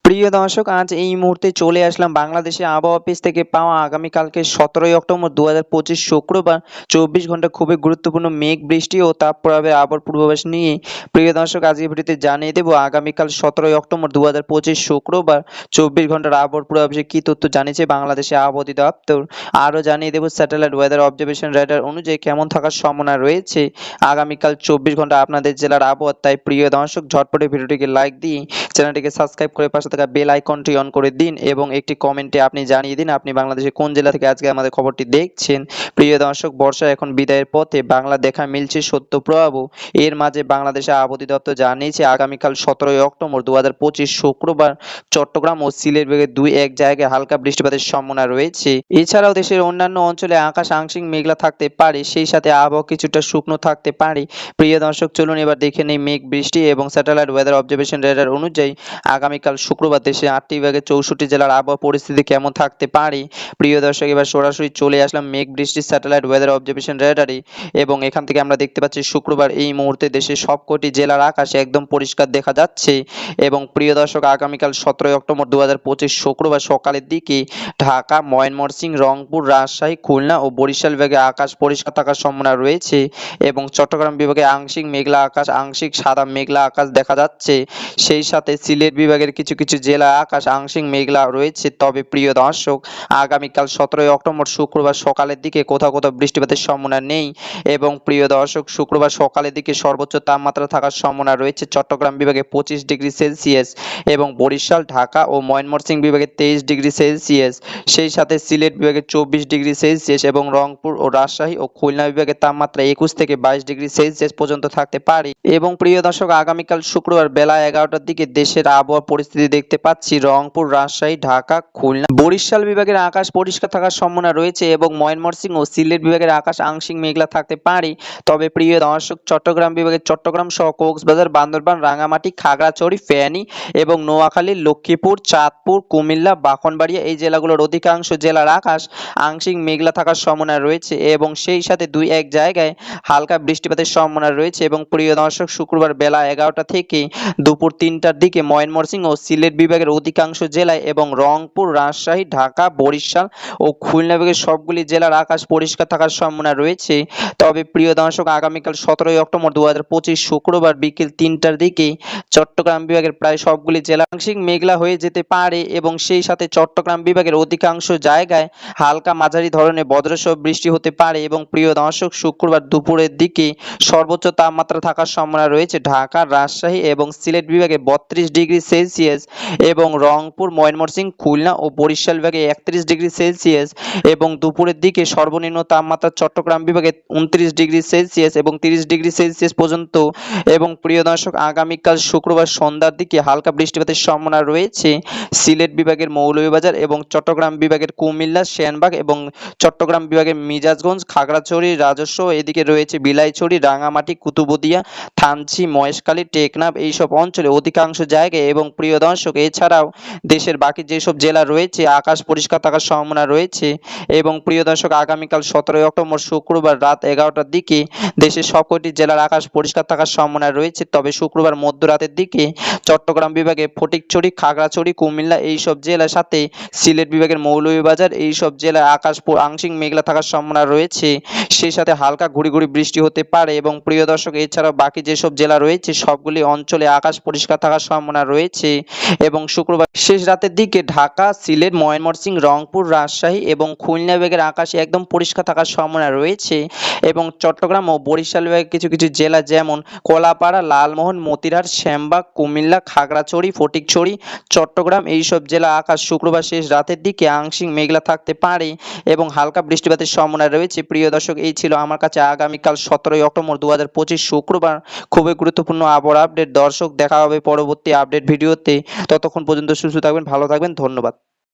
প্রিয় দর্শক, আজ এই মুহূর্তে চলে আসলাম বাংলাদেশের আবহাওয়া অফিস থেকে পাওয়া আগামীকালকে 17ই অক্টোবর 2025 শুক্রবার 24 ঘন্টা খুবই গুরুত্বপূর্ণ মেঘ বৃষ্টি ও তাপপ্রবাহের আবহাওয়ার পূর্বাভাস নিয়ে। প্রিয় দর্শক, আজকের ভিডিওতে জানিয়ে দেব আগামীকাল 17ই অক্টোবর 2025 শুক্রবার 24 ঘন্টার আবহাওয়ার পূর্বাভাসে কি তথ্য জানিয়েছে বাংলাদেশের আবহাওয়া অধিদপ্তর। আরও জানিয়ে দেব স্যাটেলাইট ওয়েদার অবজারভেশন রেডার অনুযায়ী কেমন থাকার সম্ভাবনা রয়েছে আগামীকাল 24 ঘন্টা আপনাদের জেলার আবহাওয়া। তাই প্রিয় দর্শক, ঝটপটে ভিডিওটিকে লাইক দিয়ে চ্যানেলটিকে সাবস্ক্রাইব করে পাশে থাকা বেল আইকনটি অন করে দিন এবং একটি কমেন্টে আপনি জানিয়ে দিন আপনি বাংলাদেশের কোন জেলা থেকে আজকে আমাদের খবরটি দেখছেন। প্রিয় দর্শক, বর্ষা এখন বিদায়ের পথে, বাংলা দেখা মিলছে সত্য প্রভাব। এর মাঝে বাংলাদেশের আবহাওয়া অধিদপ্তর জানিয়েছে আগামীকাল 17ই অক্টোবর 2025 শুক্রবার চট্টগ্রাম ও সিলেট বিভাগের দুই এক জায়গায় হালকা বৃষ্টিপাতের সম্ভাবনা রয়েছে। এছাড়াও দেশের অন্যান্য অঞ্চলে আকাশ আংশিক মেঘলা থাকতে পারে, সেই সাথে আবহাওয়া কিছুটা শুকনো থাকতে পারে। প্রিয় দর্শক, চলুন এবার দেখে নেই মেঘ বৃষ্টি এবং স্যাটেলাইট ওয়েদার অবজারভেশন রেডার অনুযায়ী আগামীকাল শুক্রবার দেশে 8টি বিভাগের 64 জেলার আবহাওয়া পরিস্থিতি কেমন থাকতে পারে। প্রিয় দর্শক, এবার সরাসরি চলে আসলাম মেঘ বৃষ্টির স্যাটেলাইট ওয়েদার অবজারভেশন রেডারে এবং এখান থেকে আমরা দেখতে পাচ্ছি শুক্রবার এই মুহূর্তে দেশের সবকটি জেলার আকাশ একদম পরিষ্কার দেখা যাচ্ছে। এবং প্রিয় দর্শক, আগামীকাল 17ই অক্টোবর 2025 শুক্রবার সকালের দিকে ঢাকা, ময়মনসিংহ, রংপুর, রাজশাহী, খুলনা ও বরিশাল বিভাগে আকাশ পরিষ্কার থাকার সম্ভাবনা রয়েছে এবং চট্টগ্রাম বিভাগে আংশিক মেঘলা আকাশ, আংশিক সাদা মেঘলা আকাশ দেখা যাচ্ছে। সেই সাথে সিলেট বিভাগের কিছু কিছু জেলা আকাশ আংশিক মেঘলা রয়েছে। তবে প্রিয় দর্শক, আগামীকাল 17ই অক্টোবর শুক্রবার সকালের দিকে কোথাও কোথাও বৃষ্টিপাতের সম্ভাবনা নেই এবং প্রিয় দর্শক, শুক্রবার সকালের দিকে সর্বোচ্চ তাপমাত্রা থাকার সম্ভাবনা রয়েছে চট্টগ্রাম বিভাগে 25 ডিগ্রি সেলসিয়াস এবং বরিশাল, ঢাকা ও ময়মনসিংহ বিভাগে 23 ডিগ্রি সেলসিয়াস। সেই সাথে সিলেট বিভাগে 24 ডিগ্রি সেলসিয়াস এবং রংপুর ও রাজশাহী ও খুলনা বিভাগের তাপমাত্রা 21 থেকে 22 ডিগ্রি সেলসিয়াস পর্যন্ত থাকতে পারে। এবং প্রিয় দর্শক, আগামীকাল শুক্রবার বেলা 11টার দিকে দেশের আবহাওয়া পরিস্থিতি দেখতে পাচ্ছি রংপুর, রাজশাহী, ঢাকা, খুলনা, বরিশাল বিভাগের আকাশ পরিষ্কার থাকার সম্ভাবনা রয়েছে এবং ময়মনসিংহ ও সিলেট বিভাগের আকাশ আংশিক মেঘলা থাকতে পারে। তবে প্রিয় দর্শক, চট্টগ্রাম বিভাগের চট্টগ্রাম সহ কক্সবাজার, বান্দরবান, রাঙামাটি, খাগড়াছড়ি, ফেনী এবং নোয়াখালী, লক্ষ্মীপুর, চাঁদপুর, কুমিল্লা, ব্রাহ্মণবাড়িয়া এই জেলাগুলোর অধিকাংশ জেলার আকাশ আংশিক মেঘলা থাকার সম্ভাবনা রয়েছে এবং সেই সাথে দুই এক জায়গায় হালকা বৃষ্টিপাতের সম্ভাবনা রয়েছে। এবং প্রিয় দর্শক, শুক্রবার বেলা 11টা থেকে দুপুর 3টার দিকে ময়মনসিংহ ও সিলেট বিভাগের অধিকাংশ জেলায় এবং রংপুর, রাজশাহী, ঢাকা, বরিশাল ও খুলনা বিভাগের সবগুলি জেলার আকাশ পরিষ্কার থাকার সম্ভাবনা রয়েছে। তবে প্রিয় দর্শক, আগামীকাল 17ই অক্টোবর 2025 শুক্রবার বিকেল 3টার দিকে চট্টগ্রাম বিভাগের প্রায় সবগুলি জেলা আংশিক মেঘলা হয়ে যেতে পারে এবং সেই সাথে চট্টগ্রাম বিভাগের অধিকাংশ জায়গায় হালকা মাঝারি ধরনের বজ্রসহ বৃষ্টি হতে পারে। এবং প্রিয় দর্শক, শুক্রবার দুপুরের দিকে সর্বোচ্চ তাপমাত্রা থাকার সম্ভাবনা রয়েছে ঢাকা, রাজশাহী এবং সিলেট বিভাগে 32 ডিগ্রি সেলসিয়াস এবং রংপুর, ময়মনসিংহ, খুলনা ও বরিশাল বিভাগে 31 ডিগ্রি সেলসিয়াস এবং দুপুরের দিকে সর্বনিম্ন তাপমাত্রা চট্টগ্রাম বিভাগে 29 ডিগ্রি সেলসিয়াস এবং 30 ডিগ্রি সেলসিয়াস পর্যন্ত। এবং প্রিয় দর্শক, আগামীকাল শুক্রবার সন্ধ্যার দিকে হালকা বৃষ্টিপাতের সম্ভাবনা রয়েছে সিলেট বিভাগের মৌলভীবাজার এবং চট্টগ্রাম বিভাগের কুমিল্লা, সেনবাগ এবং চট্টগ্রাম বিভাগের মিজাজগঞ্জ, খাগড়াছড়ি, রাজস্ব, এদিকে রয়েছে বিলাইছড়ি, রাঙামাটি, কুতুবদিয়া, থানচি, মহেশখালী, টেকনাফ এইসব অঞ্চলে অধিকাংশ জায়গায়। এবং প্রিয় দর্শক, এছাড়াও দেশের বাকি যেসব জেলা রয়েছে আকাশ পরিষ্কার থাকার সম্ভাবনা রয়েছে। এবং প্রিয় দর্শক, আগামীকাল 17ই অক্টোবর শুক্রবার রাত 11টার দিকে দেশের সবকটি জেলার আকাশ পরিষ্কার থাকার সম্ভাবনা রয়েছে। তবে শুক্রবার মধ্যরাতের দিকে চট্টগ্রাম বিভাগে ফটিকছড়ি, খাগড়াছড়ি, কুমিল্লা এইসব জেলার সাথে সিলেট বিভাগের মৌলভীবাজার এইসব জেলায় আকাশ আংশিক মেঘলা থাকার সম্ভাবনা রয়েছে। সেই সাথে হালকা ঘুরি ঘুরি বৃষ্টি হতে পারে। এবং প্রিয় দর্শক, এছাড়াও বাকি যেসব জেলা রয়েছে সবগুলি অঞ্চলে আকাশ পরিষ্কার থাকার সম্ভাবনা রয়েছে। এবং শুক্রবার শেষ রাতের দিকে ঢাকা, সিলেট, ময়মনসিংহ, রংপুর, রাজশাহী এবং খুলনা বিভাগের আকাশে একদম পরিষ্কার থাকার সম্ভাবনা রয়েছে। এবং চট্টগ্রাম ও বরিশাল বিভাগের কিছু কিছু জেলা যেমন কলাপাড়া, লালমোহন, মতিরাট, শ্যামবাগ, কুমিল্লা, খাগড়াছড়ি, ফটিকছড়ি, চট্টগ্রাম এইসব জেলা আকাশ শুক্রবার শেষ রাতের দিকে আংশিক মেঘলা থাকতে পারে এবং হালকা বৃষ্টিপাতের সম্ভাবনা রয়েছে। প্রিয় দর্শক, এই ছিল আমার কাছে আগামীকাল 17ই অক্টোবর 2025 শুক্রবার খুবই গুরুত্বপূর্ণ আবহাওয়া আপডেট। দর্শক, দেখা হবে পরবর্তী আপডেট ভিডিওতে। ততক্ষণ পর্যন্ত সুস্থ থাকবেন, ভালো থাকবেন, ধন্যবাদ।